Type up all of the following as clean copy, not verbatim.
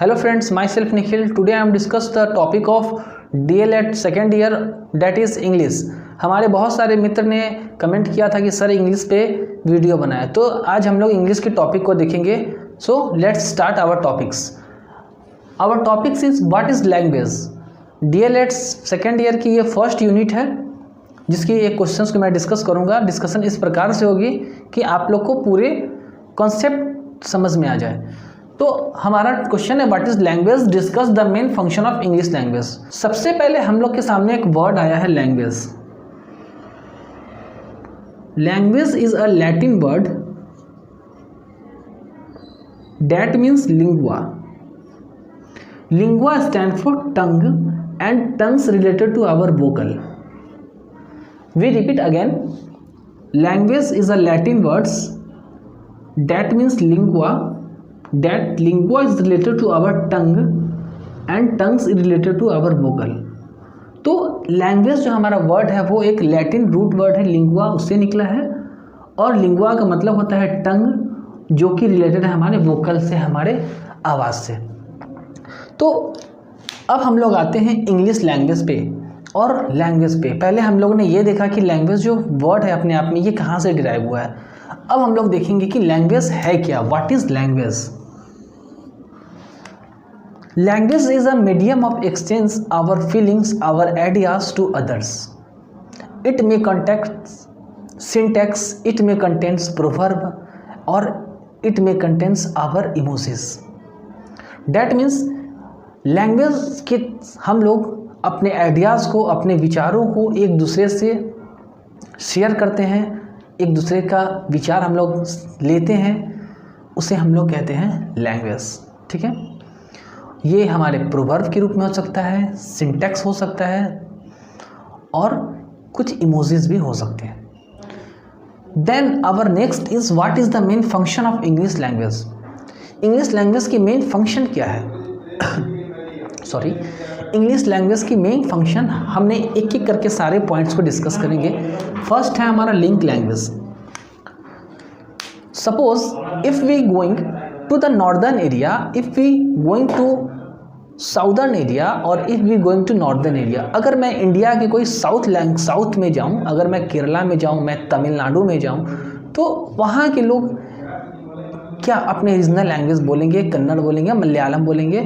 Hello friends, myself Nikhil. Today I am discuss the topic of DLED second year, that is English. हमारे बहुत सारे मित्र ने comment किया था कि सर इंग्लिश पे वीडियो बनाए, तो आज हम लोग इंग्लिश के टॉपिक को देखेंगे. So let's start our topics. Our topics is what is language. DLED second year की ये फर्स्ट यूनिट है जिसकी एक क्वेश्चंस को मैं डिस्कस करूँगा. डिस्कशन इस प्रकार से होगी कि आप लोग को पूरे कॉन्सेप्ट समझ में आ जाए. तो हमारा क्वेश्चन है what is language, discuss the main function of English language. सबसे पहले हम लोग के सामने एक वर्ड आया है language. Language is a Latin word that means lingua. Lingua stand for tongue and tongues related to our vocal. We repeat again. Language is a Latin words that means lingua. That lingua is related to our tongue and tongues is related to our vocal. तो language जो हमारा word है वो एक Latin root word है, lingua उससे निकला है, और लिंगुआ का मतलब होता है टंग, जो कि रिलेटेड है हमारे वोकल से, हमारे आवाज़ से. तो अब हम लोग आते हैं इंग्लिश लैंग्वेज पे और लैंग्वेज पे. पहले हम लोगों ने ये देखा कि लैंग्वेज जो वर्ड है अपने आप में ये कहाँ से डिराइव हुआ है. अब हम लोग देखेंगे कि लैंग्वेज है क्या. What is language. Language is a medium of exchange our feelings, our ideas to others. It may contain syntax, it may contain proverb, or it may contain our emotions. That means language के हम लोग अपने ideas को, अपने विचारों को एक दूसरे से शेयर करते हैं. एक दूसरे का विचार हम लोग लेते हैं, उसे हम लोग कहते हैं लैंग्वेज. ठीक है. ये हमारे प्रोवर्ब के रूप में हो सकता है, सिंटैक्स हो सकता है, और कुछ इमोजीज भी हो सकते हैं. Then our next is what is the main function of English language. English language की मेन फंक्शन क्या है. सॉरी, इंग्लिश लैंग्वेज की मेन फंक्शन हमने एक एक करके सारे पॉइंट्स को डिस्कस करेंगे. फर्स्ट है हमारा link language. Suppose if we going to the northern area, if we going to southern area, और if we going to northern area. अगर मैं इंडिया के कोई साउथ में जाऊँ, अगर मैं केरला में जाऊँ, मैं तमिलनाडु में जाऊँ, तो वहाँ के लोग क्या अपने रीजनल लैंग्वेज बोलेंगे, कन्नड़ बोलेंगे, मलयालम बोलेंगे.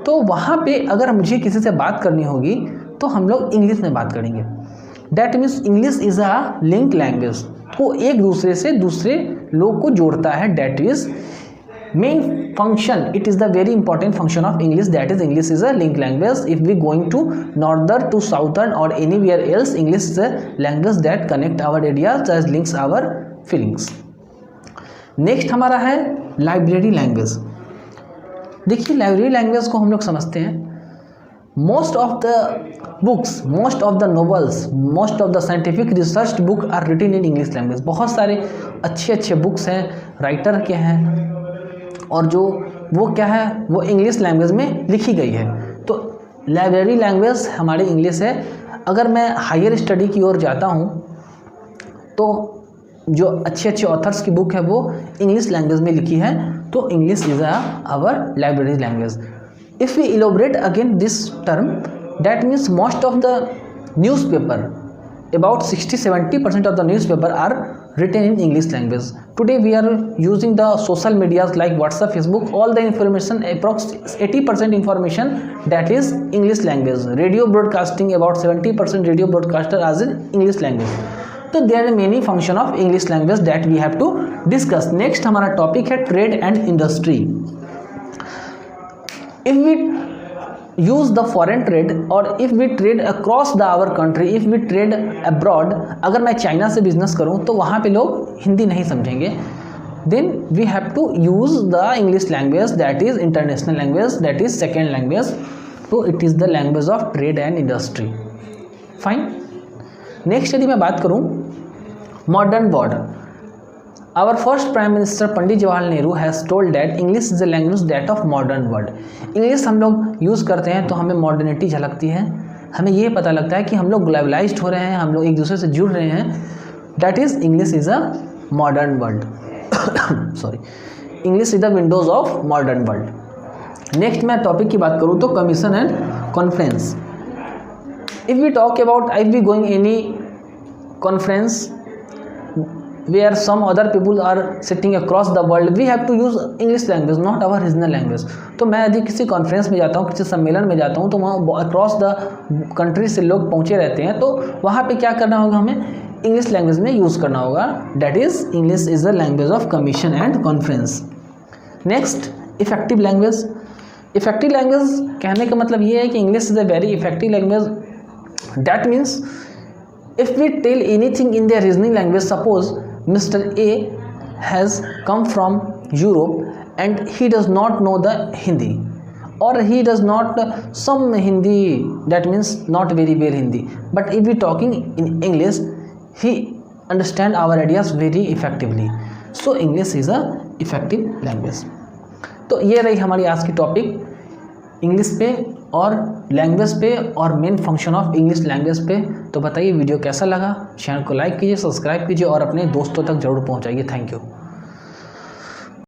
तो वहाँ पे अगर मुझे किसी से बात करनी होगी तो हम लोग इंग्लिश में बात करेंगे. That means English is a link language. वो एक दूसरे से दूसरे लोग को जोड़ता है. That is main function, it is the very important function of English, that is English is a link language. If we going to northern to southern or anywhere else, English is a language that connect our ideas, that links our feelings. Next हमारा है library language. देखिए library language को हम लोग समझते हैं. Most of the books, most of the novels, most of the scientific research book are written in English language. बहुत सारे अच्छे बुक्स हैं, राइटर के हैं, और जो वो क्या है वो इंग्लिश लैंग्वेज में लिखी गई है. तो लाइब्रेरी लैंग्वेज हमारी इंग्लिश है. अगर मैं हायर स्टडी की ओर जाता हूँ तो जो अच्छे ऑथर्स की बुक है वो इंग्लिश लैंग्वेज में लिखी है. तो English is our library language. If we elaborate again this term, that means most of the newspaper, about 60-70% of the newspaper are written in English language. Today we are using the social medias like WhatsApp, Facebook. All the information, approx 80% information, that is English language. Radio broadcasting, about 70% radio broadcaster as in English language. तो there are many function of English language that we have to discuss. Next हमारा topic है trade and industry. If we use the foreign trade, or if we trade across the our country, if we trade abroad, अगर मैं China से business करूँ तो वहाँ पे लोग हिंदी नहीं समझेंगे. then we have to use the English language, that is international language, that is second language. so it is the language of trade and industry. fine. next यदि मैं बात करूँ modern world. Our first Prime Minister Pandit Jawaharlal Nehru has told that English is a language that of modern world. English हम लोग use करते हैं तो हमें मॉडर्निटी झलकती है. हमें ये पता लगता है कि हम लोग ग्लोबलाइज्ड हो रहे हैं, हम लोग एक दूसरे से जुड़ रहे हैं. That is English is a modern world. Sorry, English is the windows of modern world. Next मैं टॉपिक की बात करूँ तो commission and conference. If we talk about I be going any conference where some other people are sitting across the world, we have to use English language, not our regional language। तो मैं यदि किसी conference में जाता हूँ, किसी सम्मेलन में जाता हूँ, तो वहाँ अक्रॉस द कंट्री से लोग पहुँचे रहते हैं, तो वहाँ पे क्या करना होगा, हमें इंग्लिश लैंग्वेज में यूज़ करना होगा। That is English is the language of commission and conference. Next, effective language. Effective language कहने का मतलब ये है कि English is a very effective language. That means if we tell anything in their reasoning language, suppose Mr. A has come from Europe and he does not know the Hindi, or he does not some Hindi, that means not very well Hindi, but if we talking in English, he understand our ideas very effectively। So English is a effective language। तो ये रही हमारी आज की topic English पे और language पे और main function of English language पे। तो बताइए वीडियो कैसा लगा, चैनल को लाइक कीजिए, सब्सक्राइब कीजिए और अपने दोस्तों तक ज़रूर पहुंचाइए। Thank you.